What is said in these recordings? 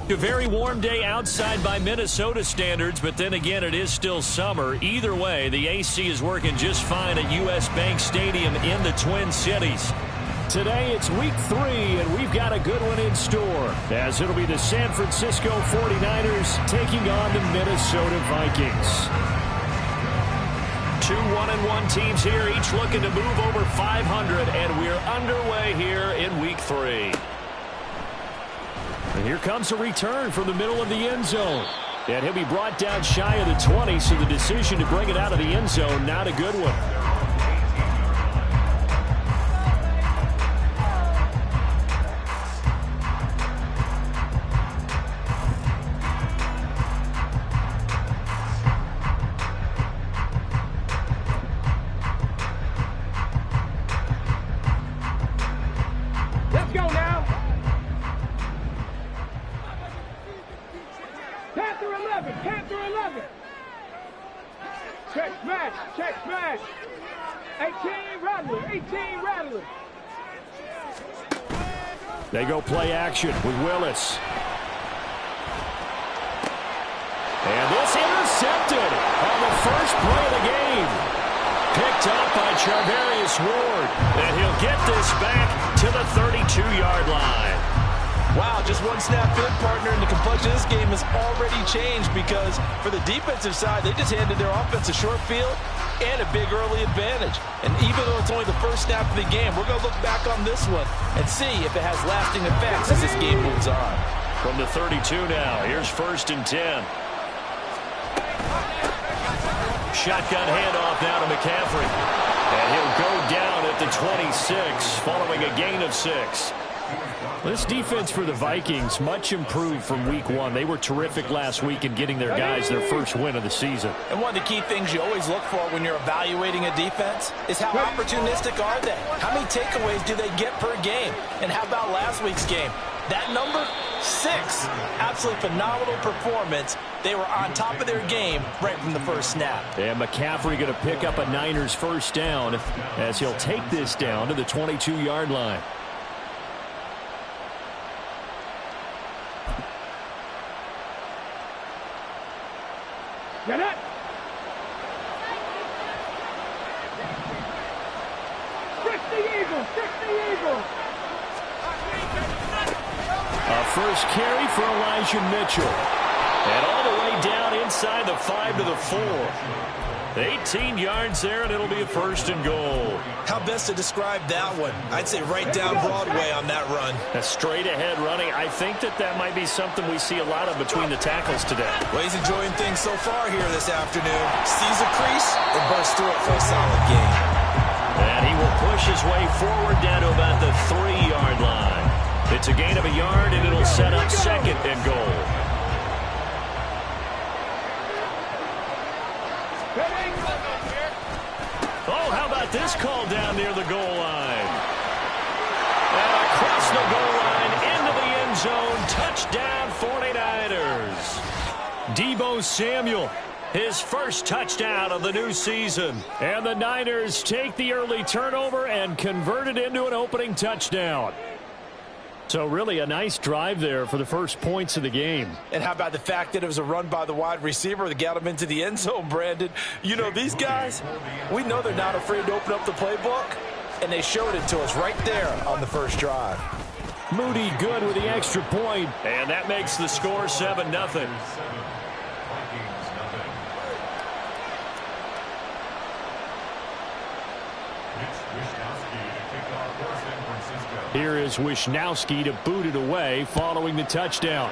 A very warm day outside by Minnesota standards, but then again, it is still summer. Either way, the AC is working just fine at U.S. Bank Stadium in the Twin Cities. Today, it's week 3, and we've got a good one in store, as it'll be the San Francisco 49ers taking on the Minnesota Vikings. 2 1-1 teams here, each looking to move over 500, and we're underway here in week 3. And here comes a return from the middle of the end zone. And he'll be brought down shy of the 20, so the decision to bring it out of the end zone, not a good one. Let's go now. Panther 11, Panther 11. Check smash. 18 Rattler. They go play action with Willis. And this intercepted on the first play of the game. Picked up by Charvarius Ward. And he'll get this back to the 32-yard line. Wow, just one snap in, partner, and the complexion of this game has already changed because for the defensive side, they just handed their offense a short field and a big early advantage. And even though it's only the first snap of the game, we're going to look back on this one and see if it has lasting effects as this game moves on. From the 32 now, here's 1st and 10. Shotgun handoff now to McCaffrey. And he'll go down at the 26 following a gain of 6. This defense for the Vikings, much improved from week 1. They were terrific last week in getting their guys their first win of the season. And one of the key things you always look for when you're evaluating a defense is how opportunistic are they? How many takeaways do they get per game? And how about last week's game? That number, 6. Absolutely phenomenal performance. They were on top of their game right from the first snap. And McCaffrey going to pick up a Niners first down as he'll take this down to the 22-yard line. Get it. Stick the Eagle. A first carry for Elijah Mitchell. And all the way down inside the 5 to the 4. 18 yards there, and it'll be a 1st and goal. How best to describe that one? I'd say right down Broadway on that run. A straight ahead running. I think that might be something we see a lot of between the tackles today. Well, he's enjoying things so far here this afternoon. Sees a crease and bursts through it for a solid gain. And he will push his way forward down to about the 3-yard line. It's a gain of a yard, and it'll set up 2nd and goal. Oh, how about this call down near the goal line? And across the goal line, into the end zone, touchdown 49ers. Deebo Samuel, his first touchdown of the new season. And the Niners take the early turnover and convert it into an opening touchdown. So really a nice drive there for the first points of the game. And how about the fact that it was a run by the wide receiver that got him into the end zone, Brandon? You know, these guys, we know they're not afraid to open up the playbook, and they showed it to us right there on the first drive. Moody good with the extra point, and that makes the score 7-0. Here is Wishnowsky to boot it away following the touchdown.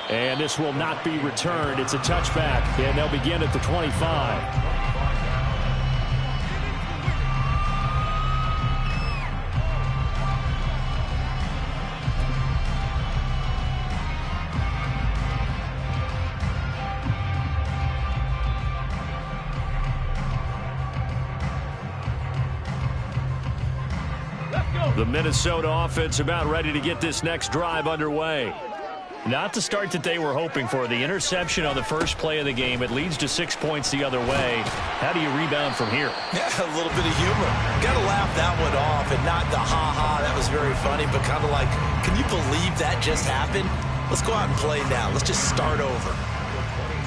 And this will not be returned. It's a touchback, and they'll begin at the 25. The Minnesota offense about ready to get this next drive underway. Not the start that they were hoping for. The interception on the first play of the game. It leads to 6 points the other way. How do you rebound from here? Yeah, a little bit of humor. Got to laugh that one off, and not the ha-ha, that was very funny, but kind of like, can you believe that just happened? Let's go out and play now. Let's just start over.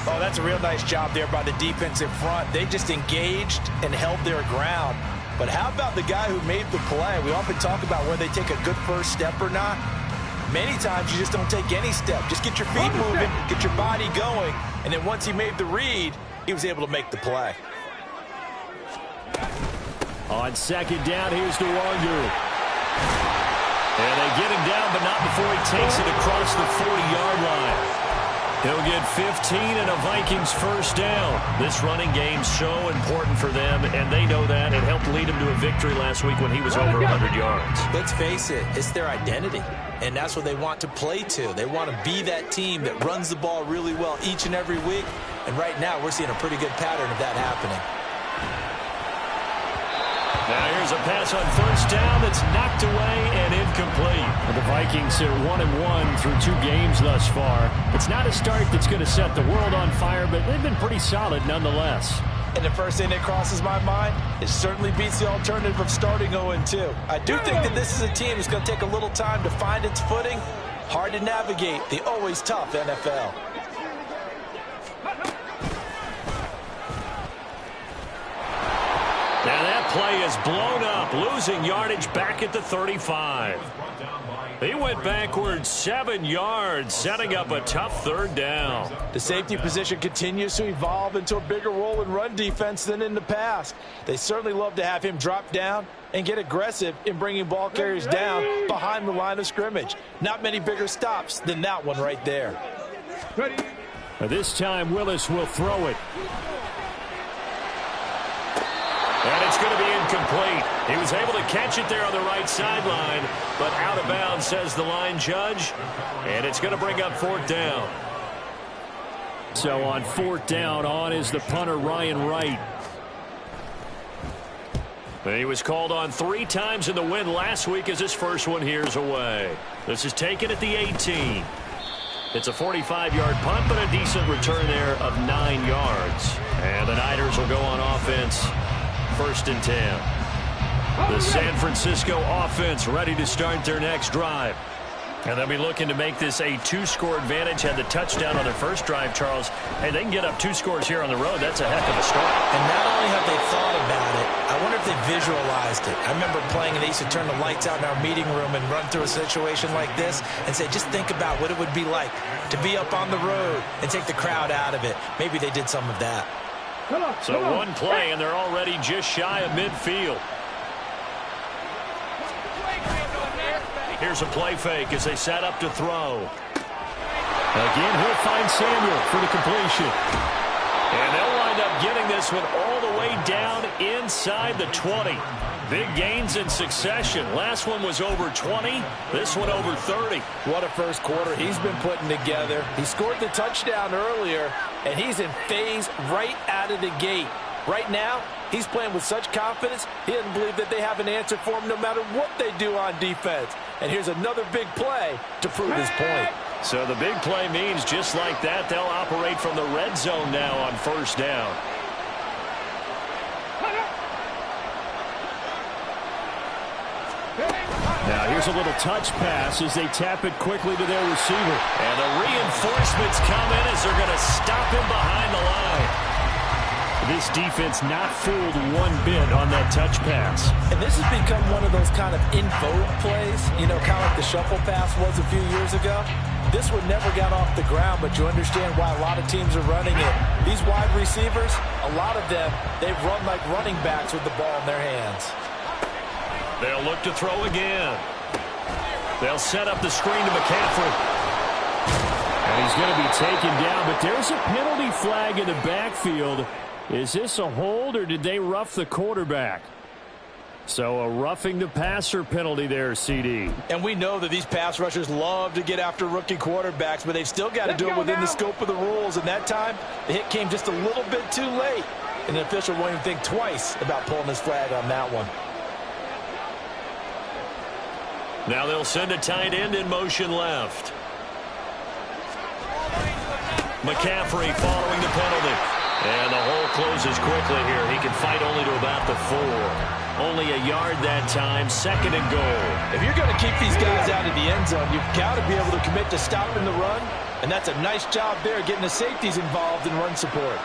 Oh, that's a real nice job there by the defensive front. They just engaged and held their ground. But how about the guy who made the play? We often talk about whether they take a good first step or not. Many times you just don't take any step. Just get your feet moving, get your body going, and then once he made the read, he was able to make the play. On second down, here's DeWanger. And they get him down, but not before he takes it across the 40-yard line. He'll get 15 and a Vikings first down. This running game's so important for them, and they know that. It helped lead him to a victory last week when he was over 100 yards. Let's face it, it's their identity, and that's what they want to play to. They want to be that team that runs the ball really well each and every week, and right now we're seeing a pretty good pattern of that happening. Now here's a pass on first down that's knocked away and incomplete. Well, the Vikings are 1-1 through 2 games thus far. It's not a start that's going to set the world on fire, but they've been pretty solid nonetheless. And the first thing that crosses my mind, it certainly beats the alternative of starting 0-2. I do think that this is a team that's going to take a little time to find its footing. Hard to navigate the always tough NFL. Now that play is blown up, losing yardage back at the 35. He went backwards 7 yards, setting up a tough third down. The safety position continues to evolve into a bigger role in run defense than in the past. They certainly love to have him drop down and get aggressive in bringing ball carriers down behind the line of scrimmage. Not many bigger stops than that one right there. This time Willis will throw it. And it's going to be incomplete. He was able to catch it there on the right sideline, but out of bounds, says the line judge. And it's going to bring up 4th down. So on 4th down, on is the punter, Ryan Wright. He was called on 3 times in the win last week as his first one here's away. This is taken at the 18. It's a 45-yard punt, but a decent return there of 9 yards. And the Niners will go on offense. 1st and 10. The San Francisco offense ready to start their next drive. And they'll be looking to make this a 2-score advantage. Had the touchdown on their first drive, Charles. Hey, they can get up 2 scores here on the road. That's a heck of a start. And not only have they thought about it, I wonder if they visualized it. I remember playing and they used to turn the lights out in our meeting room and run through a situation like this and say, just think about what it would be like to be up on the road and take the crowd out of it. Maybe they did some of that. So one play, and they're already just shy of midfield. Here's a play fake as they set up to throw. Again, he'll find Samuel for the completion. And they'll wind up getting this one all the way down inside the 20. Big gains in succession. Last one was over 20. This one over 30. What a first quarter he's been putting together. He scored the touchdown earlier, and he's in phase right out of the gate. Right now, he's playing with such confidence, he doesn't believe that they have an answer for him no matter what they do on defense. And here's another big play to prove his point. So the big play means just like that, they'll operate from the red zone now on 1st down. Now here's a little touch pass as they tap it quickly to their receiver. And the reinforcements come in as they're going to stop him behind the line. This defense not fooled one bit on that touch pass. And this has become one of those kind of in vogue plays, you know, kind of like the shuffle pass was a few years ago. This one never got off the ground, but you understand why a lot of teams are running it. These wide receivers, a lot of them, they run like running backs with the ball in their hands. They'll look to throw again. They'll set up the screen to McCaffrey. And he's going to be taken down, but there's a penalty flag in the backfield. Is this a hold, or did they rough the quarterback? So a roughing the passer penalty there, CD. And we know that these pass rushers love to get after rookie quarterbacks, but they've still got to do it within the scope of the rules. And that time, the hit came just a little bit too late. And the official won't even think twice about pulling his flag on that one. Now they'll send a tight end in motion left. McCaffrey following the penalty. And the hole closes quickly here. He can fight only to about the 4. Only a yard that time, 2nd and goal. If you're going to keep these guys out of the end zone, you've got to be able to commit to stopping the run. And that's a nice job there, getting the safeties involved in run support.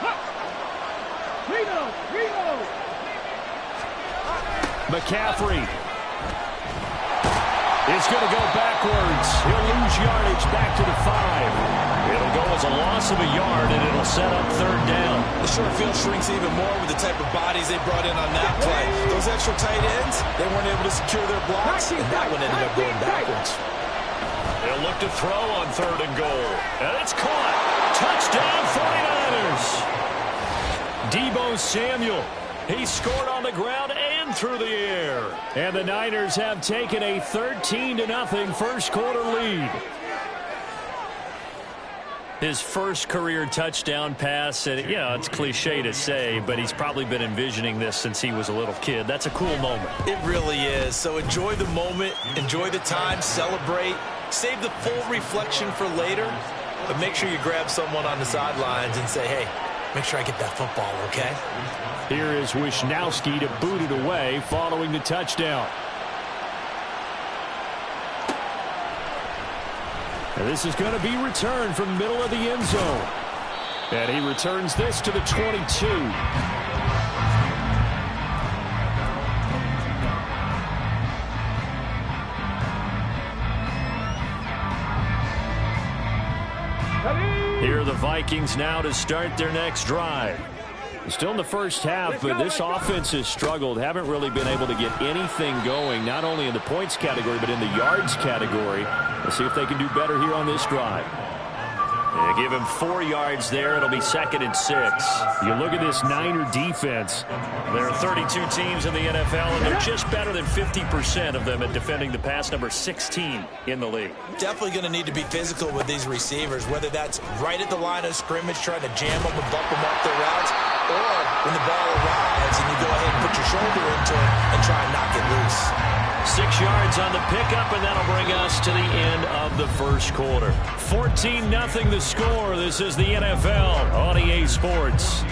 McCaffrey is going to go backwards. He'll lose yardage back to the 5. It'll go as a loss of a yard, and it'll set up 3rd down. The short field shrinks even more with the type of bodies they brought in on that play. Those extra tight ends, they weren't able to secure their blocks, and that one ended up going backwards. They'll look to throw on 3rd and goal. And it's caught. Touchdown, 49ers. Deebo Samuel. He scored on the ground and through the air. And the Niners have taken a 13-0 first quarter lead. His first career touchdown pass, and it's cliche to say, but he's probably been envisioning this since he was a little kid. That's a cool moment. It really is. So enjoy the moment, enjoy the time, celebrate, save the full reflection for later, but make sure you grab someone on the sidelines and say, hey, make sure I get that football, okay? Here is Wisnowski to boot it away following the touchdown. And this is going to be returned from the middle of the end zone. And he returns this to the 22. Here are the Vikings now to start their next drive. Still in the first half, but this offense has struggled. Haven't really been able to get anything going, not only in the points category, but in the yards category. Let's see if they can do better here on this drive. They give him 4 yards there. It'll be 2nd and 6. You look at this Niner defense. There are 32 teams in the NFL, and they're just better than 50% of them at defending the pass, number 16 in the league. Definitely going to need to be physical with these receivers, whether that's right at the line of scrimmage, trying to jam them and bump them off their routes, or when the ball arrives and you go ahead and put your shoulder into it and try and knock it loose. 6 yards on the pickup, and that'll bring us to the end of the first quarter. 14-0 the score. This is the NFL on EA Sports.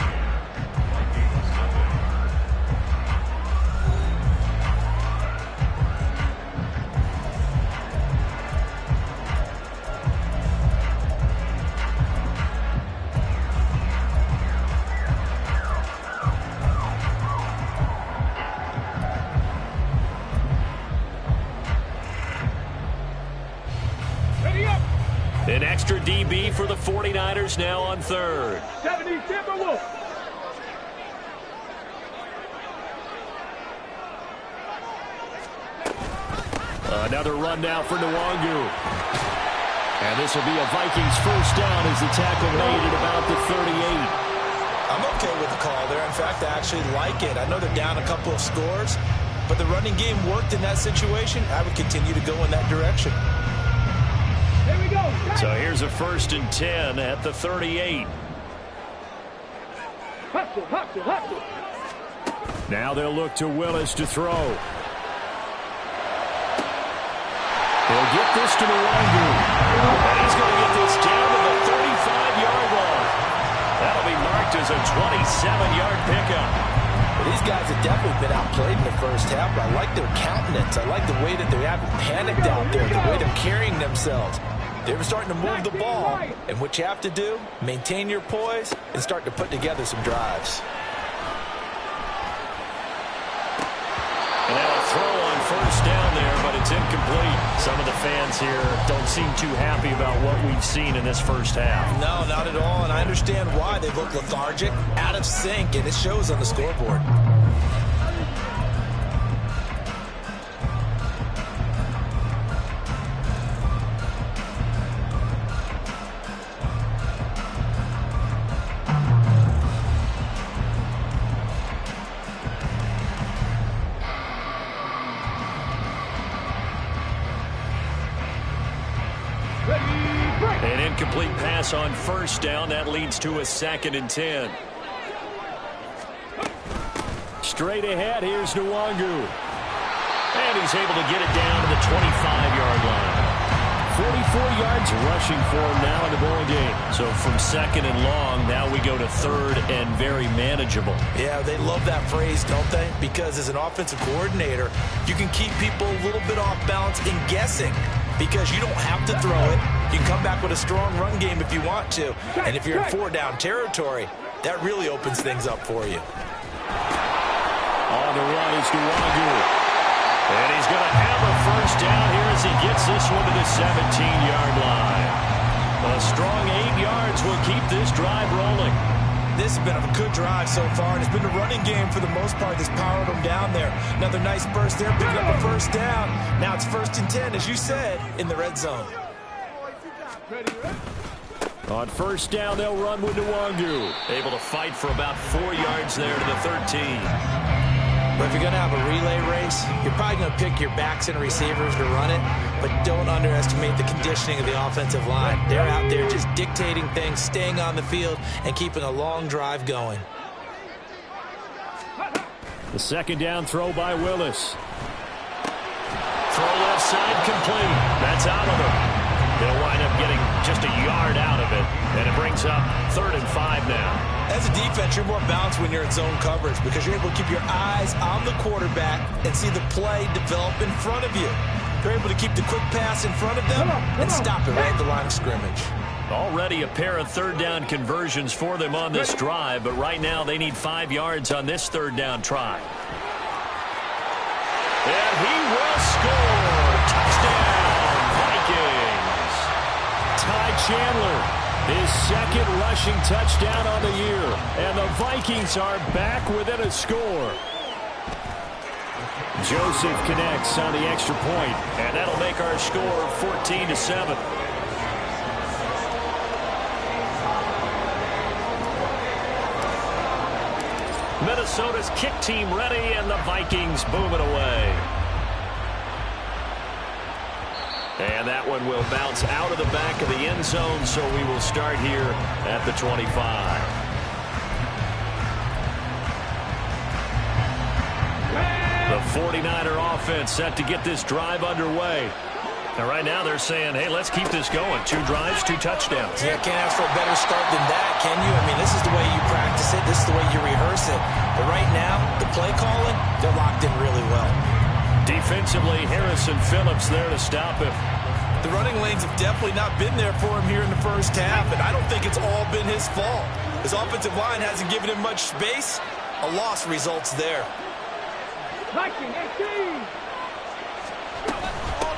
An extra DB for the 49ers now on 3rd. 70 Timberwolves. Another run now for Nwangu. And this will be a Vikings first down as the tackle made at about the 38. I'm okay with the call there. In fact, I actually like it. I know they're down a couple of scores, but the running game worked in that situation. I would continue to go in that direction. Here we go. So here's a 1st and 10 at the 38. Hustle, hustle, hustle. Now they'll look to Willis to throw. He'll get this to Nwangu. And he's going to get this down to the 35-yard line. That'll be marked as a 27-yard pickup. Well, these guys have definitely been outplayed in the first half, but I like their countenance. I like the way that they haven't panicked out there, the way they're carrying themselves. They're starting to move the ball, and what you have to do, maintain your poise and start to put together some drives. And now a throw on first down there, but it's incomplete. Some of the fans here don't seem too happy about what we've seen in this first half. No, not at all, and I understand why. They look lethargic, out of sync, and it shows on the scoreboard. An incomplete pass on first down. That leads to a 2nd and 10. Straight ahead, here's Nwangu. And he's able to get it down to the 25-yard line. yards rushing for him now in the ball game. So from second and long, now we go to third and very manageable. Yeah, they love that phrase, don't they? Because as an offensive coordinator, you can keep people a little bit off balance and guessing because you don't have to throw it. You can come back with a strong run game if you want to. And if you're in four-down territory, that really opens things up for you. On the run is Nwangu. And he's going to have a first down here as he gets this one to the 17-yard line. A strong 8 yards will keep this drive rolling. This has been a good drive so far, and it's been a running game for the most part that's powered them down there. Another nice burst there, picking up a first down. Now it's 1st and 10, as you said, in the red zone. On first down, they'll run with Nwangu. Able to fight for about 4 yards there to the 13. But if you're going to have a relay race, you're probably going to pick your backs and receivers to run it, but don't underestimate the conditioning of the offensive line. They're out there just dictating things, staying on the field, and keeping a long drive going. The second down throw by Willis. Throw left side complete. That's out of it. They'll wind up getting just a yard out of it, and it brings up 3rd and 5 now. As a defense, you're more balanced when you're in zone coverage because you're able to keep your eyes on the quarterback and see the play develop in front of you. You're able to keep the quick pass in front of them and stop it right at the line of scrimmage. Already a pair of third down conversions for them on this drive, but right now they need 5 yards on this third down try. And he will score. Touchdown, Vikings. Ty Chandler. His second rushing touchdown on the year. And the Vikings are back within a score. Joseph connects on the extra point, and that'll make our score 14-7. Minnesota's kick team ready, and the Vikings boom it away. And that one will bounce out of the back of the end zone, so we will start here at the 25. The 49er offense set to get this drive underway. And right now they're saying, hey, let's keep this going. 2 drives, 2 touchdowns. Yeah, can't ask for a better start than that, can you? I mean, this is the way you practice it. This is the way you rehearse it. But right now, the play calling, they're locked in really well. Defensively, Harrison Phillips there to stop him. The running lanes have definitely not been there for him here in the first half, and I don't think it's all been his fault. His offensive line hasn't given him much space. A loss results there. 19-18.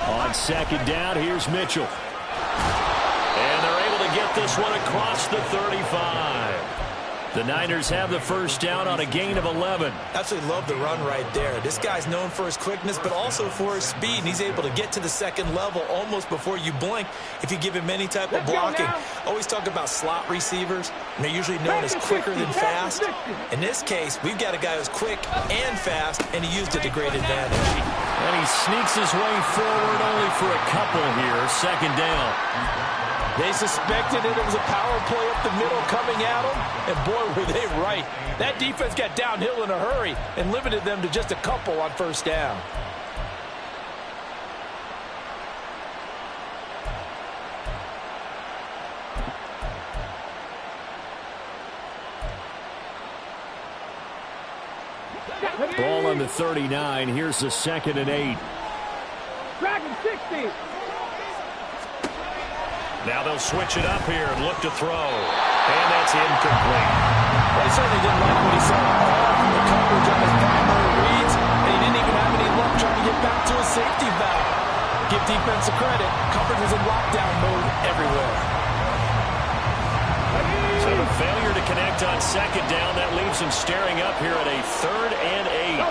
On second down, here's Mitchell. And they're able to get this one across the 35. The Niners have the first down on a gain of 11. Absolutely love the run right there. This guy's known for his quickness, but also for his speed. And he's able to get to the second level almost before you blink if you give him any type of blocking. Always talk about slot receivers, and they're usually known as quicker than fast. In this case, we've got a guy who's quick and fast, and he used it to great advantage. And he sneaks his way forward only for a couple here. Second down. They suspected that it was a power play up the middle coming at them, and boy, were they right. That defense got downhill in a hurry and limited them to just a couple on first down. Ball on the 39. Here's the 2nd and 8. Dragon 60. Now they'll switch it up here and look to throw. And that's incomplete. Well, he certainly didn't like what he saw from the coverage on his primary reads, and he didn't even have any luck trying to get back to his safety valve. Give defense a credit. Coverage was in lockdown mode everywhere. So the failure to connect on second down, that leaves him staring up here at a 3rd and 8.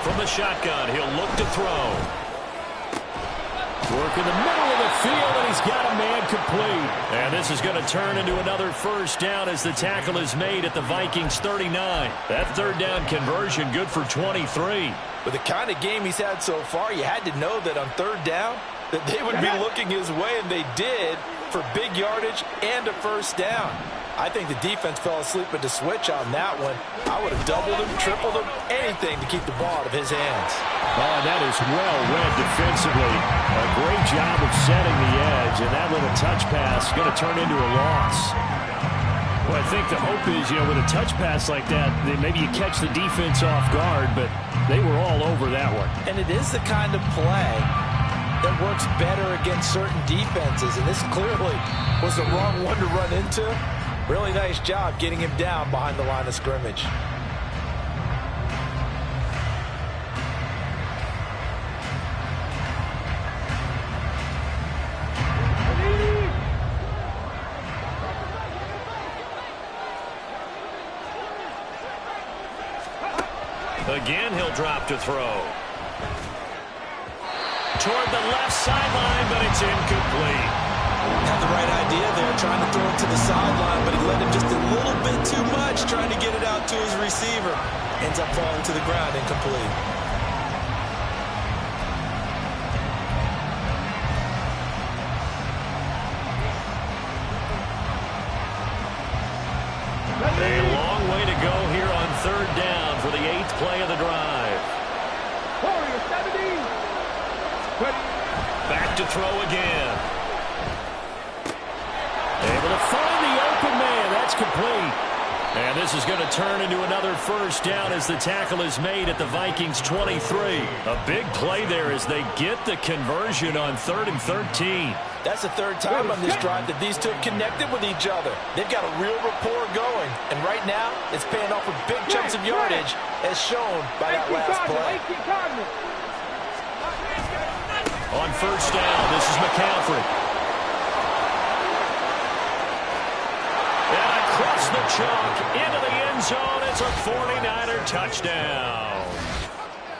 From the shotgun, he'll look to throw. Work in the middle of the field, and he's got a man complete. And this is going to turn into another first down as the tackle is made at the Vikings 39. That third down conversion good for 23. With the kind of game he's had so far, you had to know that on third down that they would be looking his way, and they did, for big yardage and a first down. I think the defense fell asleep at the switch on that one. I would have doubled him, tripled him, anything to keep the ball out of his hands. Oh, that is well read defensively. A great job of setting the edge, and that little touch pass is going to turn into a loss. Well, I think the hope is, with a touch pass like that, maybe you catch the defense off guard, but they were all over that one. And it is the kind of play that works better against certain defenses, and this clearly was the wrong one to run into. Really nice job getting him down behind the line of scrimmage. Again, he'll drop to throw. Toward the left sideline, but it's incomplete. Had the right idea there, trying to throw it to the sideline, but he let him just a little bit too much, trying to get it out to his receiver. Ends up falling to the ground, incomplete. A long way to go here on third down for the 8th play of the drive. Warrior 70. Back to throw again. Able to find the open man. That's complete. And this is going to turn into another first down as the tackle is made at the Vikings 23. A big play there as they get the conversion on 3rd and 13. That's the third time on this drive that these two have connected with each other. They've got a real rapport going. And right now, it's paying off with big chunks of yardage, as shown by that last play. On first down, this is McCaffrey. And across the chalk into the end zone. It's a 49er touchdown.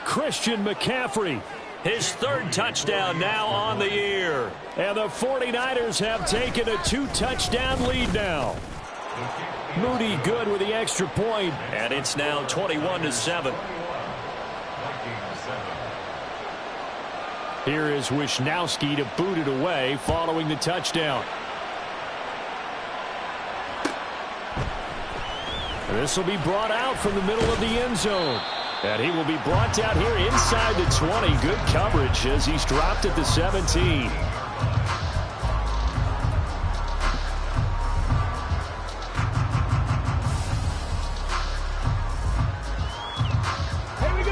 Christian McCaffrey, his 3rd touchdown now on the year. And the 49ers have taken a 2-touchdown lead now. Moody good with the extra point, and it's now 21-7. Here is Wisnowski to boot it away following the touchdown. This will be brought out from the middle of the end zone. And he will be brought down here inside the 20. Good coverage as he's dropped at the 17.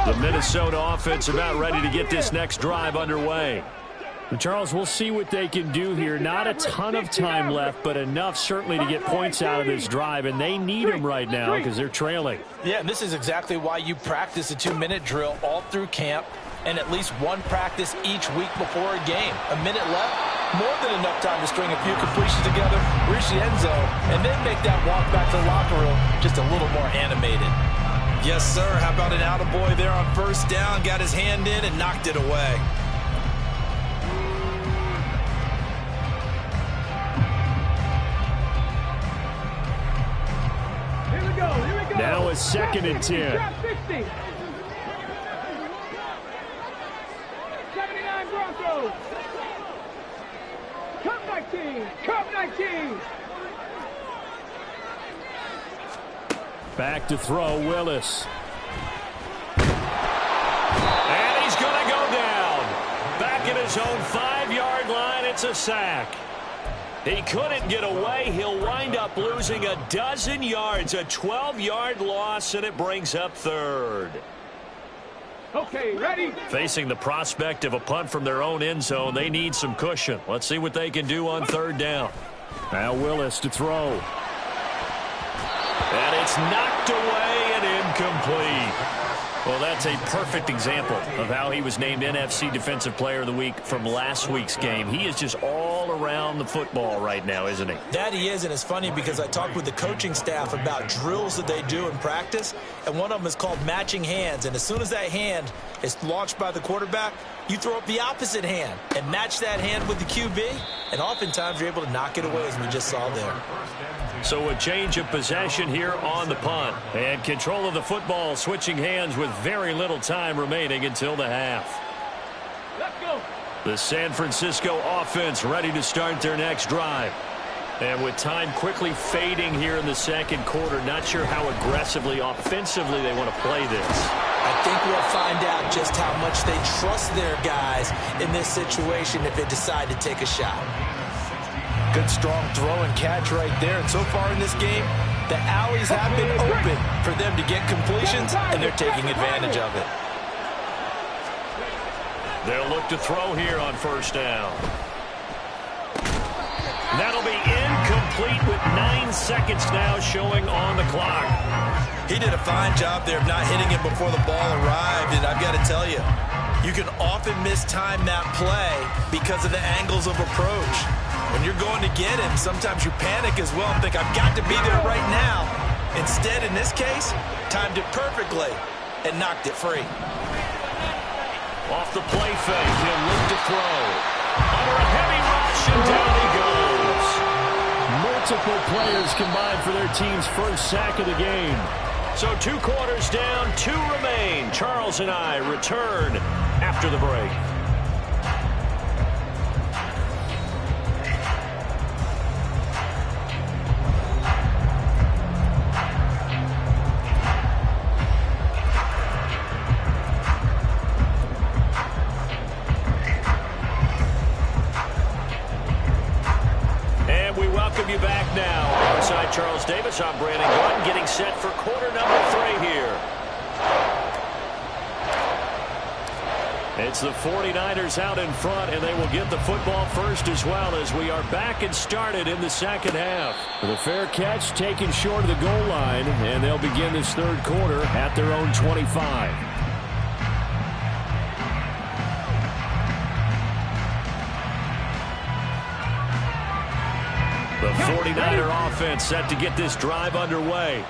The Minnesota offense about ready to get this next drive underway. Charles, we'll see what they can do here. Not a ton of time left, but enough certainly to get points out of this drive, and they need them right now because they're trailing. Yeah, and this is exactly why you practice a 2-minute drill all through camp and at least one practice each week before a game. A minute left, more than enough time to string a few completions together, reach the end zone, and then make that walk back to the locker room just a little more animated. Yes, sir. How about an attaboy there on first down? Got his hand in and knocked it away. Now a 2nd and 10. 60. 79 Broncos. Cup 19. Cup 19. Back to throw, Willis. And he's going to go down. Back at his own 5-yard line, it's a sack. He couldn't get away. He'll wind up losing a dozen yards, a 12-yard loss, and it brings up 3rd. Okay, ready? Facing the prospect of a punt from their own end zone, they need some cushion. Let's see what they can do on 3rd down. Now Willis to throw. And it's knocked away and incomplete. Well, that's a perfect example of how he was named NFC Defensive Player of the Week from last week's game. He is just all around the football right now, isn't he? That he is, and it's funny because I talked with the coaching staff about drills that they do in practice, and one of them is called matching hands. And as soon as that hand is launched by the quarterback, you throw up the opposite hand and match that hand with the QB, and oftentimes you're able to knock it away, as we just saw there. So a change of possession here on the punt. And control of the football, switching hands with very little time remaining until the half. Let's go. The San Francisco offense ready to start their next drive. And with time quickly fading here in the second quarter, not sure how aggressively, offensively they want to play this. I think we'll find out just how much they trust their guys in this situation if they decide to take a shot. Good strong throw and catch right there. And so far in this game, the alleys have been open for them to get completions, and they're taking advantage of it. They'll look to throw here on first down. That'll be incomplete with 9 seconds now showing on the clock. He did a fine job there of not hitting it before the ball arrived, and I've got to tell you, you can often mistime that play because of the angles of approach. When you're going to get him, sometimes you panic as well and think, I've got to be there right now. Instead, in this case, timed it perfectly and knocked it free. Off the play fake, he'll look to throw. Under a heavy rush, and down he goes. Multiple players combined for their team's first sack of the game. So 2 quarters down, 2 remain. Charles and I return after the break. You back now. Outside Charles Davis, I'm Brandon Gordon, getting set for quarter number 3 here. It's the 49ers out in front, and they will get the football first as well as we are back and started in the second half. The fair catch taken short of the goal line, and they'll begin this third quarter at their own 25. The 49er offense set to get this drive underway.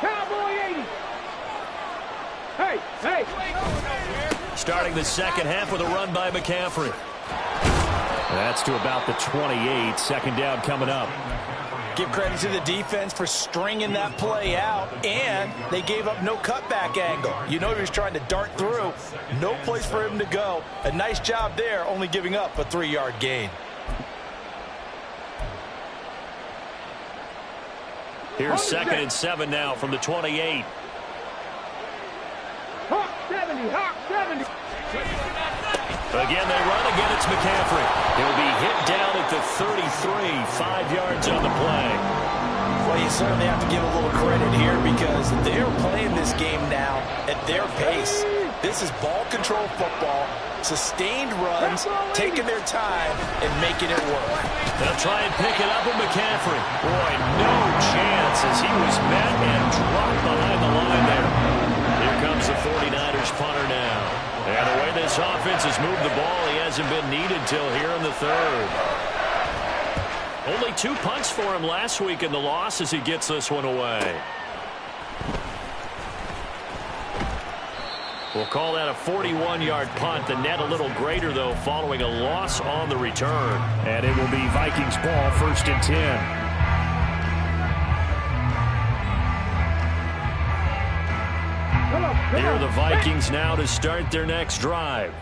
Cowboy 80. Hey. Starting the second half with a run by McCaffrey. That's to about the 28. Second down coming up. Give credit to the defense for stringing that play out, and they gave up no cutback angle. You know he was trying to dart through. No place for him to go. A nice job there, only giving up a 3-yard gain. Here's 2nd and 7 now from the 28. Hawk 70. Again, they run. Again, it's McCaffrey. He'll be hit down at the 33, 5 yards on the play. Well, you certainly have to give a little credit here because they're playing this game now at their pace. This is ball control football, sustained runs, taking their time, and making it work. They'll try and pick it up with McCaffrey. Boy, no chance as he was met and dropped behind the line there. Here comes the 49ers punter now. And the way this offense has moved the ball, he hasn't been needed till here in the third. Only 2 punts for him last week in the loss as he gets this one away. We'll call that a 41-yard punt. The net a little greater, though, following a loss on the return. And it will be Vikings ball, 1st and 10. Here are the Vikings now to start their next drive.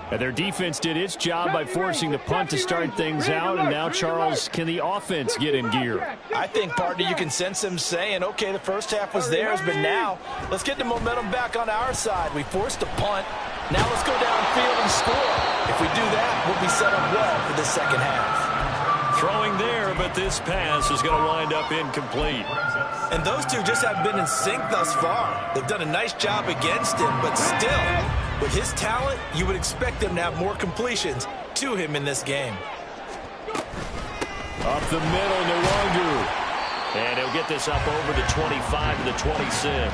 And their defense did its job by forcing the punt to start things out. And now, Charles, can the offense get in gear? I think, partner, you can sense them saying, okay, the first half was theirs, but now let's get the momentum back on our side. We forced a punt. Now let's go downfield and score. If we do that, we'll be set up well for the second half. Throwing there, but this pass is going to wind up incomplete. And those two just haven't been in sync thus far. They've done a nice job against him, but still, with his talent, you would expect them to have more completions to him in this game. Up the middle, Nwangu. And he'll get this up over the 25 to the 26.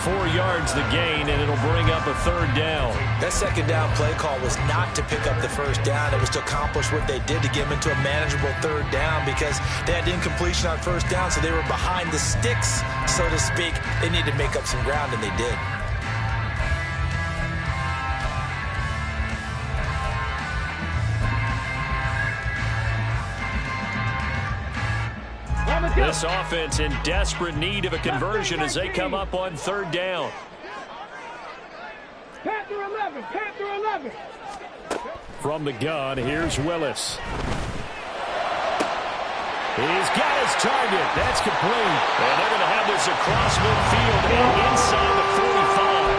4 yards the gain, and it'll bring up a 3rd down. That second down play call was not to pick up the first down. It was to accomplish what they did to get them into a manageable 3rd down because they had incompletion on first down, so they were behind the sticks, so to speak. They needed to make up some ground, and they did. This offense in desperate need of a conversion as they come up on 3rd down. Panther 11. From the gun, here's Willis. He's got his target. That's complete. And they're going to have this across midfield and inside the 45.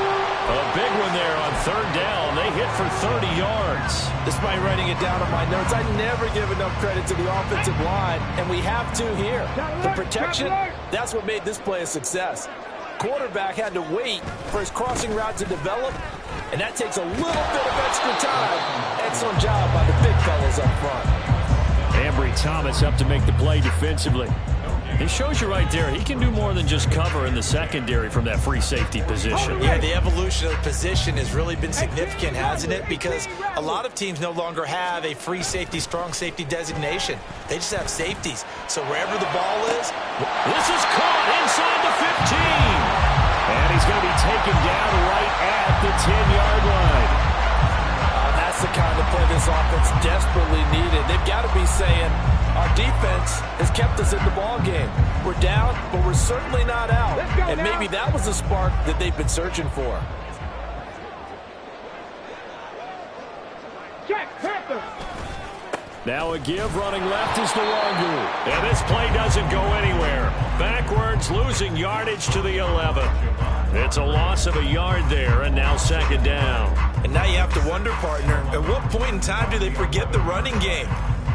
A big one there on third down. They hit for 30 yards. Despite writing it down on my notes, I never give enough credit to the offensive line, and we have to here. The protection, that's what made this play a success. Quarterback had to wait for his crossing route to develop, and that takes a little bit of extra time. Excellent job by the big fellas up front. Ambry Thomas up to make the play defensively. It shows you right there, he can do more than just cover in the secondary from that free safety position. Yeah, the evolution of the position has really been significant, hasn't it? Because a lot of teams no longer have a free safety, strong safety designation. They just have safeties. So wherever the ball is, this is caught inside the 15. And he's going to be taken down right at the 10-yard line. That's the kind of play this offense desperately needed. They've got to be saying, our defense has kept us in the ball game. We're down, but we're certainly not out. And maybe that was the spark that they've been searching for. Check, Panther. Now a give, running left is the Longu. And this play doesn't go anywhere. Backwards, losing yardage to the 11. It's a loss of a yard there, and now second down. And now you have to wonder, partner, at what point in time do they forget the running game?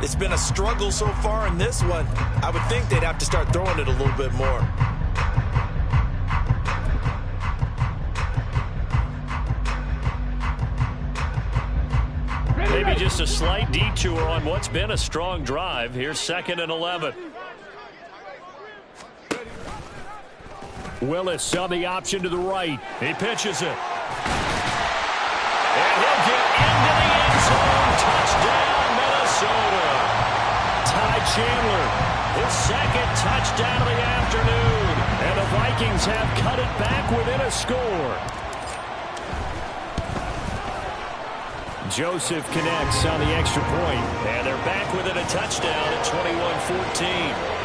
It's been a struggle so far in this one. I would think they'd have to start throwing it a little bit more. Maybe just a slight detour on what's been a strong drive. Here's 2nd and 11. Willis on the option to the right. He pitches it. And he'll get into the end zone. Touchdown, Minnesota. Ty Chandler, his second touchdown of the afternoon. And the Vikings have cut it back within a score. Joseph connects on the extra point. And they're back within a touchdown at 21-14.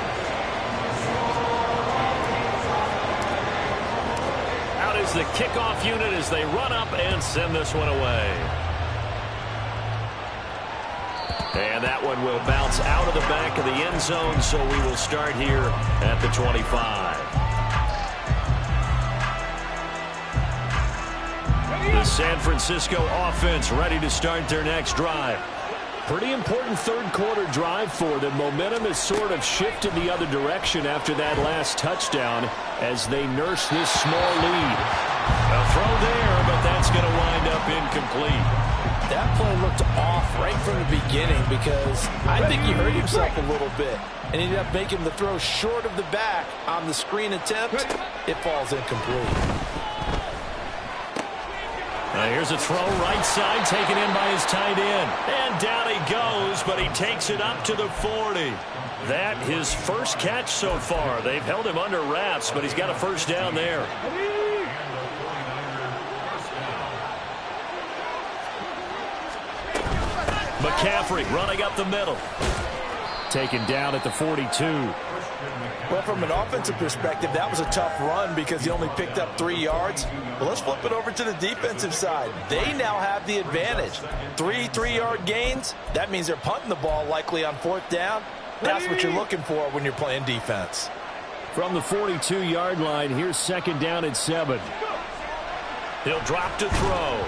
Is the kickoff unit as they run up and send this one away. And that one will bounce out of the back of the end zone, so we will start here at the 25. The San Francisco offense ready to start their next drive. Pretty important third-quarter drive for them. Momentum has sort of shifted the other direction after that last touchdown as they nurse this small lead. A throw there, but that's going to wind up incomplete. That play looked off right from the beginning because I think he hurt himself a little bit and ended up making the throw short of the back on the screen attempt. It falls incomplete. Here's a throw right side taken in by his tight end. And down he goes, but he takes it up to the 40. That his first catch so far. They've held him under wraps, but he's got a first down there. McCaffrey running up the middle. Taken down at the 42. Well, from an offensive perspective, that was a tough run because he only picked up 3 yards. Well, let's flip it over to the defensive side. They now have the advantage. 3 3-yard gains. That means they're punting the ball likely on 4th down. That's what you're looking for when you're playing defense. From the 42-yard line, here's 2nd down and 7. He'll drop to throw.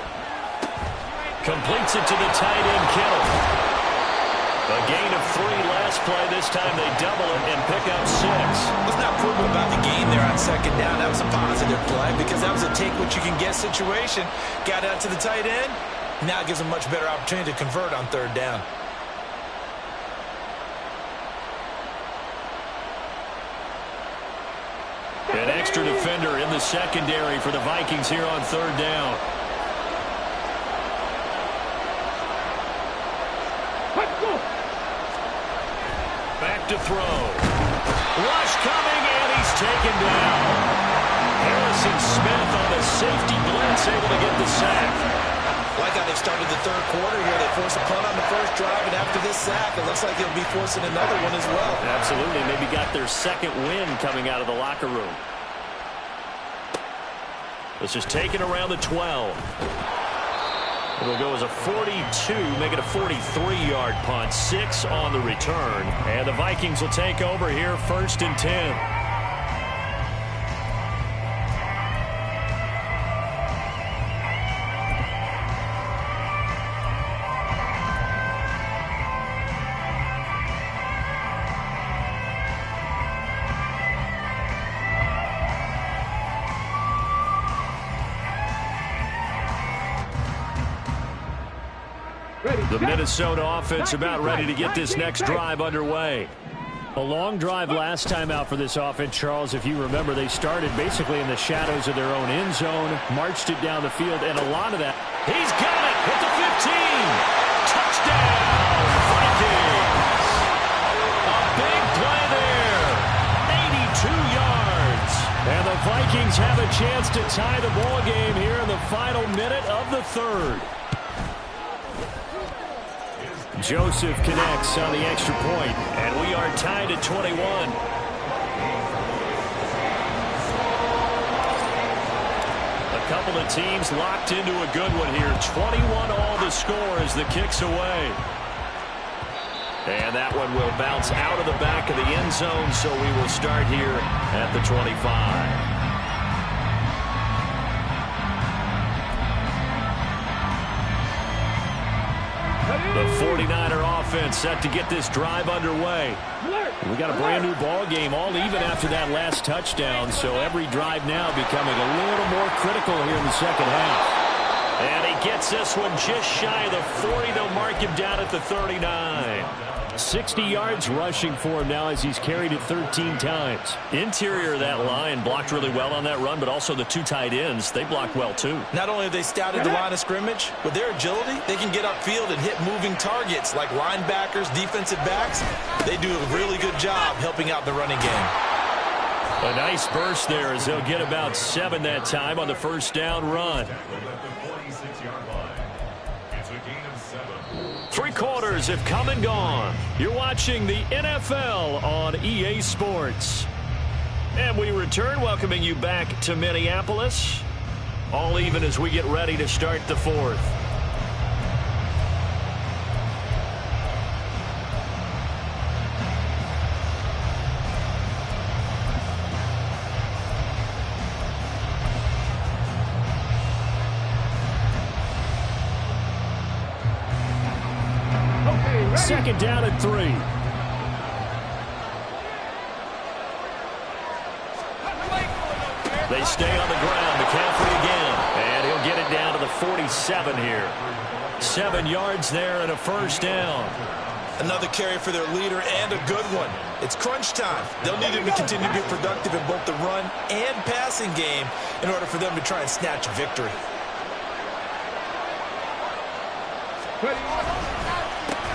Completes it to the tight end, Kittle. A gain of 3 last play. This time they double it and pick up 6. Let's not quibble about the gain there on 2nd down. That was a positive play because that was a take-what-you-can-get situation. Got out to the tight end. Now it gives them much better opportunity to convert on 3rd down. An extra defender in the secondary for the Vikings here on 3rd down. Back to throw. Rush coming, and he's taken down. Harrison Smith on a safety blitz, able to get the sack. Like how they started the 3rd quarter here. They forced a punt on the first drive, and after this sack, it looks like they'll be forcing another one as well. Absolutely. Maybe got their 2nd win coming out of the locker room. This is taken around the 12. It'll go as a 42, make it a 43-yard punt, 6 on the return. And the Vikings will take over here, 1st and 10. The Minnesota offense about ready to get this next drive underway. A long drive last time out for this offense, Charles. If you remember, they started basically in the shadows of their own end zone, marched it down the field, and a lot of that. He's got it at the 15. Touchdown, Vikings. A big play there. 82 yards. And the Vikings have a chance to tie the ball game here in the final minute of the 3rd. Joseph connects on the extra point, and we are tied at 21. A couple of teams locked into a good one here. 21 all the score as the kick's away. And that one will bounce out of the back of the end zone, so we will start here at the 25. The 49er offense set to get this drive underway. We got a brand new ball game, all even after that last touchdown, so every drive now becoming a little more critical here in the second half. And he gets this one just shy of the 40. They'll mark him down at the 39. 60 yards rushing for him now as he's carried it 13 times. Interior of that line blocked really well on that run, but also the 2 tight ends, they blocked well too. Not only have they scouted the line of scrimmage, with their agility, they can get upfield and hit moving targets like linebackers, defensive backs. They do a really good job helping out the running game. A nice burst there as they'll get about 7 that time on the first down run. 3 quarters have come and gone. You're watching the NFL on EA Sports. And we return, welcoming you back to Minneapolis. All even as we get ready to start the 4th. Second down and 3. They stay on the ground. McCaffrey again. And he'll get it down to the 47 here. 7 yards there and a first down. Another carry for their leader and a good one. It's crunch time. They'll need him to continue to be productive in both the run and passing game in order for them to try and snatch a victory.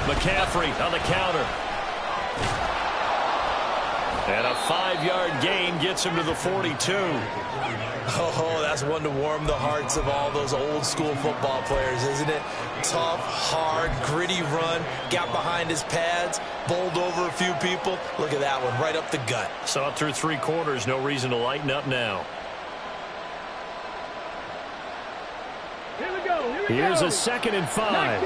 McCaffrey on the counter. And a 5-yard gain gets him to the 42. Oh, that's one to warm the hearts of all those old school football players, isn't it? Tough, hard, gritty run. Got behind his pads, bowled over a few people. Look at that one, right up the gut. Saw it through 3 quarters. No reason to lighten up now. Here we go. Here's a 2nd and 5.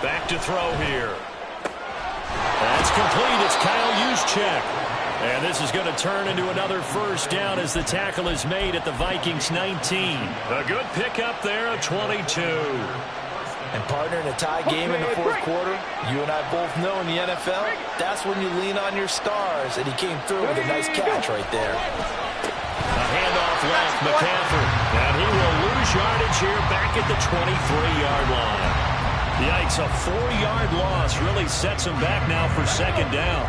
Back to throw here. That's complete. It's Kyle Juszczyk. And this is going to turn into another first down as the tackle is made at the Vikings 19. A good pickup there, a 22. And partner, in a tie game in the 4th quarter, you and I both know in the NFL, that's when you lean on your stars. And he came through with a nice catch right there. A handoff left, McCaffrey. And he will lose yardage here back at the 23-yard line. Yikes, a 4-yard loss really sets him back now for 2nd down.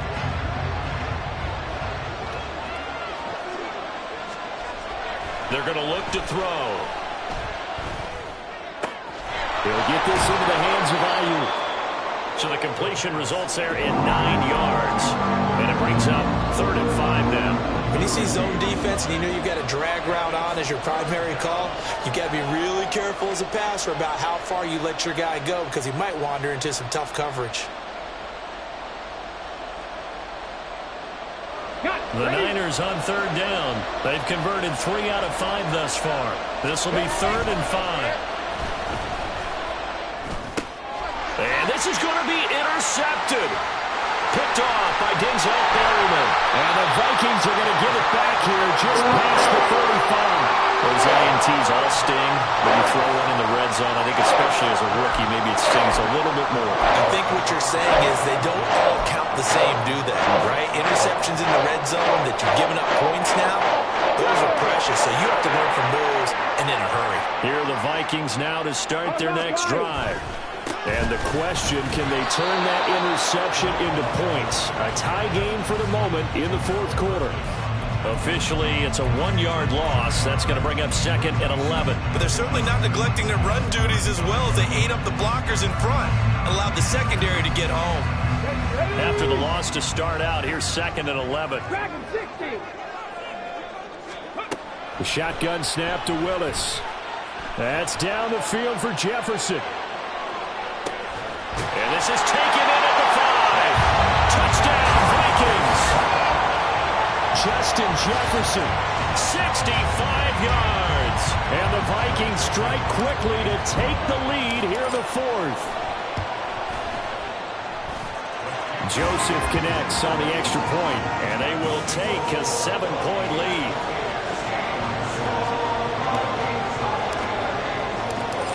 They're going to look to throw. He'll get this into the hands of Ayuk. So the completion results there in 9 yards. And it brings up 3rd and 5 now. When you see zone defense and you know you've got a drag route on as your primary call, you've got to be really careful as a passer about how far you let your guy go because he might wander into some tough coverage. The Niners on third down. They've converted 3 out of 5 thus far. This will be 3rd and 5. And this is going to be intercepted. Picked off by Denzel Perryman. And the Vikings are going to give it back here just past the 35. Those INTs all sting when you throw one in the red zone. I think especially as a rookie, maybe it stings a little bit more. I think what you're saying is they don't all count the same, do they? Right? Interceptions in the red zone that you're giving up points now, those are precious. So you have to learn from those and in a hurry. Here are the Vikings now to start their next drive. And the question, can they turn that interception into points? A tie game for the moment in the 4th quarter. Officially, it's a 1-yard loss. That's going to bring up 2nd and 11. But they're certainly not neglecting their run duties as well as they ate up the blockers in front. Allowed the secondary to get home. After the loss to start out, here's 2nd and 11. The shotgun snap to Willis. That's down the field for Jefferson. And this is taken in at the 5. Touchdown, Vikings. Justin Jefferson, 65 yards. And the Vikings strike quickly to take the lead here in the 4th. Joseph connects on the extra point, and they will take a 7-point lead.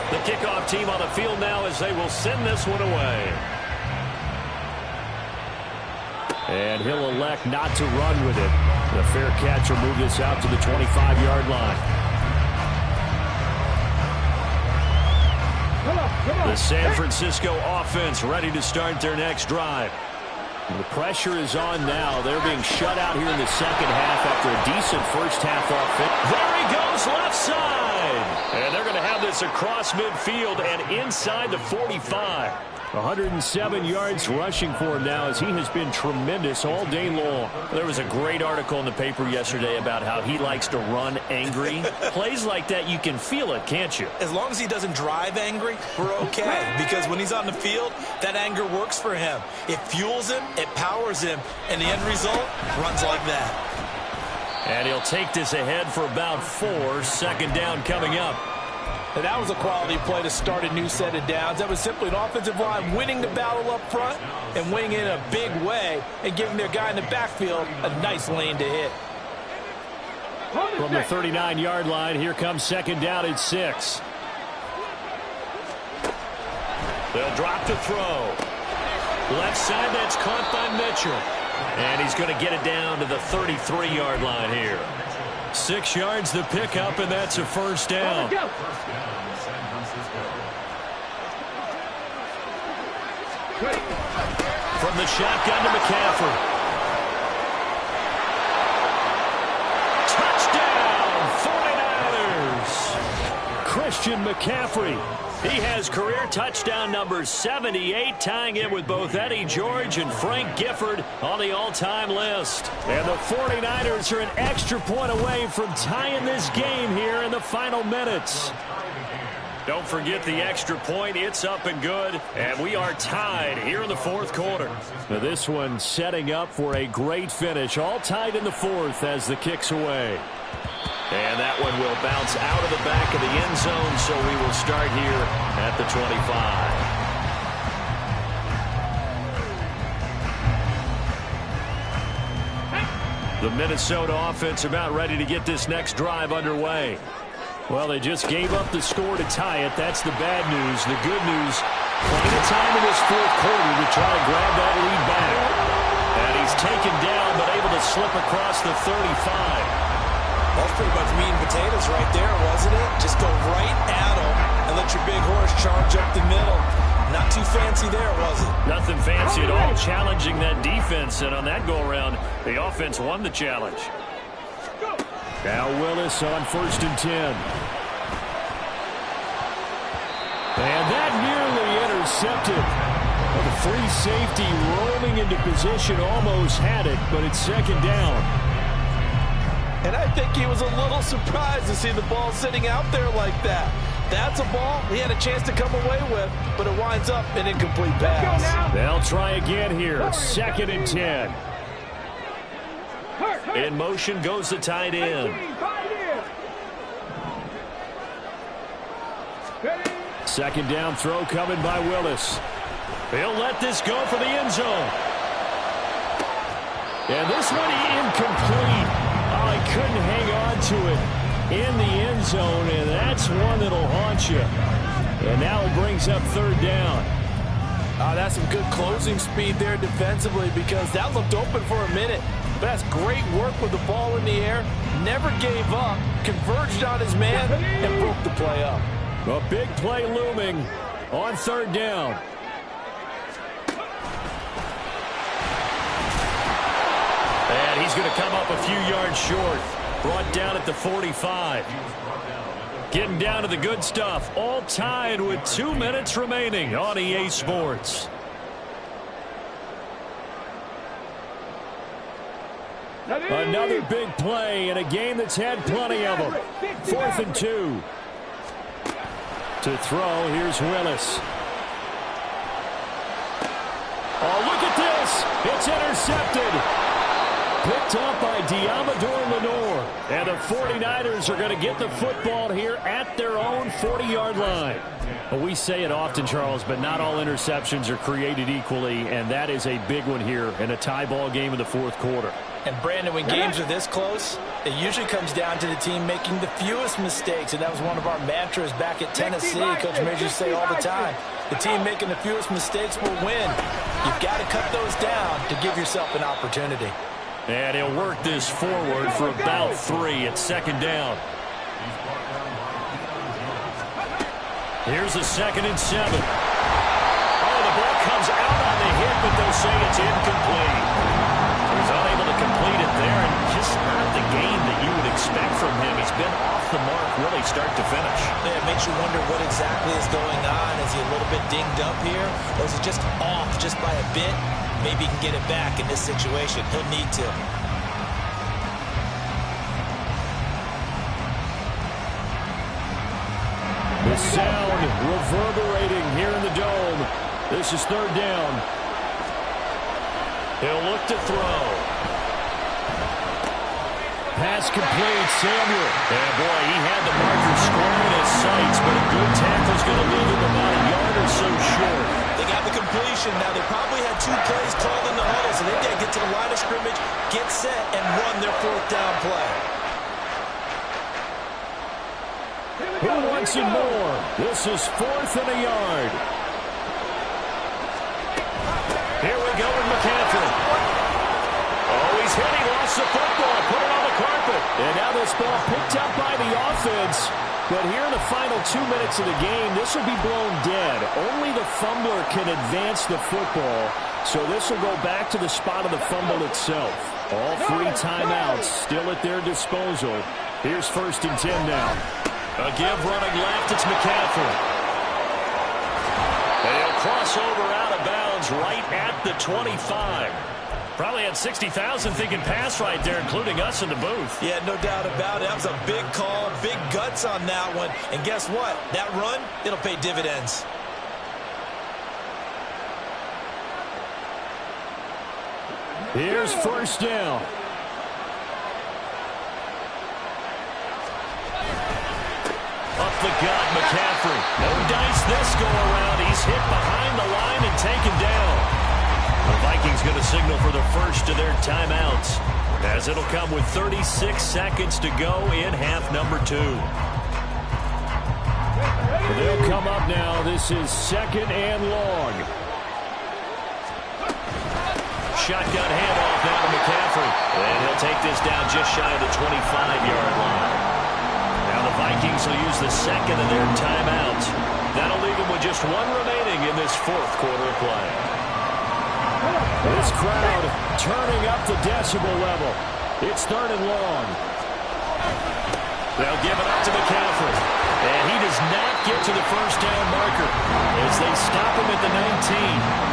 The kickoff team on the field now as they will send this one away. And he'll elect not to run with it. The fair catch will move this out to the 25-yard line. The San Francisco offense ready to start their next drive. The pressure is on now. They're being shut out here in the second half after a decent first half offense. There he goes, left side. And they're going to have this across midfield and inside the 45. 107 yards rushing for him now as he has been tremendous all day long. There was a great article in the paper yesterday about how he likes to run angry. Plays like that, you can feel it, can't you? As long as he doesn't drive angry, we're okay. Because when he's on the field, that anger works for him. It fuels him, it powers him, and the end result runs like that. And he'll take this ahead for about 4. 2nd down coming up. And that was a quality play to start a new set of downs. That was simply an offensive line winning the battle up front and winning in a big way and giving their guy in the backfield a nice lane to hit. From the 39-yard line, here comes 2nd down at 6. They'll drop to throw. Left side, that's caught by Mitchell. And he's going to get it down to the 33-yard line here. 6 yards the pickup, and that's a 1st down. From the shotgun to McCaffrey. Touchdown, 49ers. Christian McCaffrey. He has career touchdown number 78, tying it with both Eddie George and Frank Gifford on the all-time list. And the 49ers are an extra point away from tying this game here in the final minutes. Don't forget the extra point. It's up and good. And we are tied here in the 4th quarter. Now this one setting up for a great finish. All tied in the 4th as the kick's away. And that one will bounce out of the back of the end zone, so we will start here at the 25. The Minnesota offense about ready to get this next drive underway. Well, they just gave up the score to tie it. That's the bad news. The good news, plenty of time in this 4th quarter to try to grab that lead back. And he's taken down, but able to slip across the 35. That's pretty much meat and potatoes right there, wasn't it? Just go right at them and let your big horse charge up the middle. Not too fancy there, was it? Nothing fancy at all. Challenging that defense, and on that go-around, the offense won the challenge. Now Willis on 1st and 10. And that nearly intercepted. Well, the free safety rolling into position almost had it, but it's 2nd down. And I think he was a little surprised to see the ball sitting out there like that. That's a ball he had a chance to come away with, but it winds up an incomplete pass. They'll try again here. 2nd and 10. In motion goes the tight end. Second down throw coming by Willis. He'll let this go for the end zone. And this one incomplete. Oh, he couldn't hang on to it in the end zone, and that's one that'll haunt you. And now it brings up third down. That's some good closing speed there defensively because that looked open for a minute. But that's great work with the ball in the air. Never gave up, converged on his man, and broke the play up. A big play looming on third down. And he's going to come up a few yards short. Brought down at the 45. Getting down to the good stuff. All tied with 2 minutes remaining on EA Sports. Another big play in a game that's had plenty of them. 4th and 2. To throw, here's Willis. Oh, look at this. It's intercepted. Picked up by Diamador Lenore. And the 49ers are going to get the football here at their own 40-yard line. Well, we say it often, Charles, but not all interceptions are created equally, and that is a big one here in a tie ball game in the fourth quarter. And, Brandon, when games are this close, it usually comes down to the team making the fewest mistakes, and that was one of our mantras back at Tennessee. Coach Major used to say all the time, the team making the fewest mistakes will win. You've got to cut those down to give yourself an opportunity. And he'll work this forward for about 3 at second down. Here's a 2nd and 7. Oh, the ball comes out on the hit, but they'll say it's incomplete. He's unable to complete it there, and just not the game that you would expect from him. He's been off the mark really start to finish. Yeah, it makes you wonder what exactly is going on. Is he a little bit dinged up here, or is it just off just by a bit? Maybe he can get it back in this situation. He'll need to. The sound reverberating here in the dome. This is third down. He'll look to throw. Pass complete, Samuel. And boy, he had the marker square in his sights, but a good tackle's going to leave him about a yard or so short. They got the completion. Now, they probably had 2 plays called in the huddle, so they got to get to the line of scrimmage, get set, and run their 4th down play. Who wants it more? This is 4th and a yard. Here we go with McCaffrey. Oh, he's hit. He lost the football. Put it on the carpet. And now this ball picked up by the offense. But here in the final 2 minutes of the game, this will be blown dead. Only the fumbler can advance the football. So this will go back to the spot of the fumble itself. All 3 timeouts still at their disposal. Here's 1st and 10 now. A give running left. It's McCaffrey. They'll cross over out of bounds right at the 25. Probably had 60,000 thinking pass right there, including us in the booth. Yeah, no doubt about it. That was a big call, big guts on that one. And guess what? That run, it'll pay dividends. Here's 1st down. Up the gut, McCaffrey. No dice this go around. He's hit behind the line and taken down. The Vikings going to signal for the first of their timeouts, as it'll come with 36 seconds to go in half number 2. They'll come up now. This is 2nd and long. Shotgun handoff now to McCaffrey. And he'll take this down just shy of the 25-yard line. Now the Vikings will use the 2nd of their timeouts. That'll leave them with just 1 remaining in this 4th quarter of play. This crowd turning up the decibel level. It's 3rd and long. They'll give it up to McCaffrey. And he does not get to the 1st down marker as they stop him at the 19.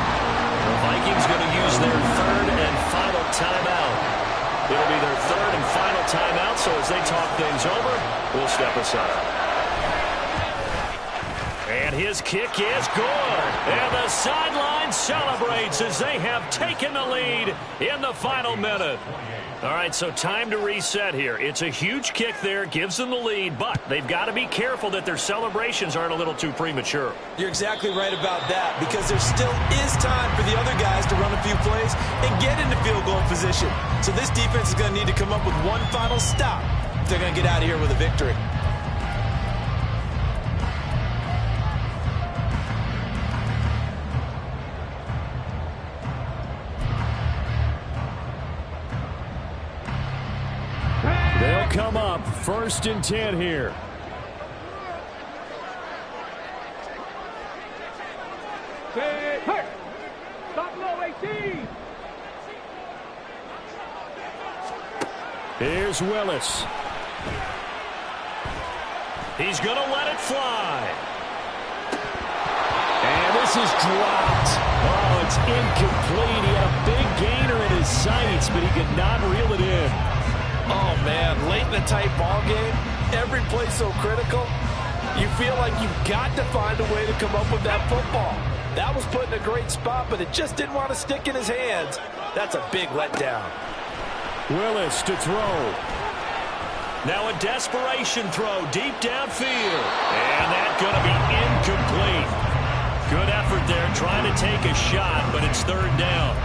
The Vikings going to use their 3rd and final timeout. It'll be their 3rd and final timeout, so as they talk things over, we'll step aside. And his kick is good. And the sideline celebrates as they have taken the lead in the final minute. All right, so time to reset here. It's a huge kick there, gives them the lead, but they've got to be careful that their celebrations aren't a little too premature. You're exactly right about that, because there still is time for the other guys to run a few plays and get into field goal position. So this defense is going to need to come up with one final stop if they're going to get out of here with a victory. They'll come up 1st and 10 here. Hey, stop low, 18. Here's Willis. He's going to let it fly. And this is dropped. Oh, it's incomplete. He had a big gainer in his sights, but he could not reel it in. Oh, man, late in the tight ball game, every play so critical, you feel like you've got to find a way to come up with that football. That was put in a great spot, but it just didn't want to stick in his hands. That's a big letdown. Willis to throw. Now a desperation throw deep downfield. And that's going to be incomplete. Good effort there trying to take a shot, but it's 3rd down.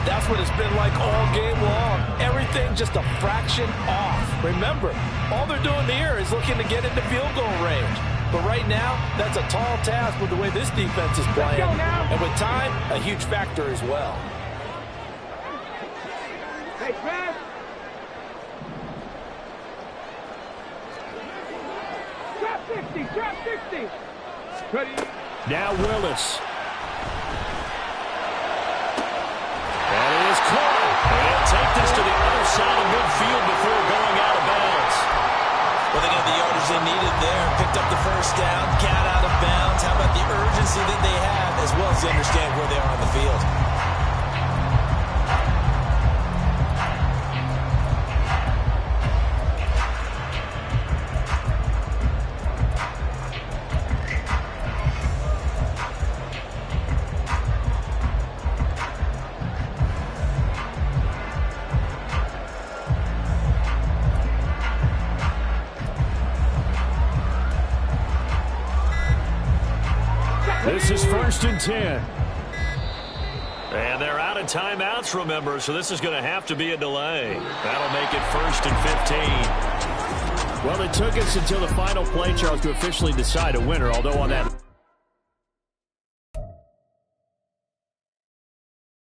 That's what it's been like all game long. Everything just a fraction off. Remember, all they're doing here is looking to get into field goal range. But right now, that's a tall task with the way this defense is playing. And with time, a huge factor as well. Hey, Fred. Trap 60. Ready. Now Willis. And it is caught. And take this to the other side of midfield before going out of bounds. Well, they got the yardage they needed there. Picked up the 1st down, got out of bounds. How about the urgency that they have, as well as they understand where they are on the field? This is 1st and 10. And they're out of timeouts, remember, so this is going to have to be a delay. That'll make it 1st and 15. Well, it took us until the final play, Charles, to officially decide a winner, although on that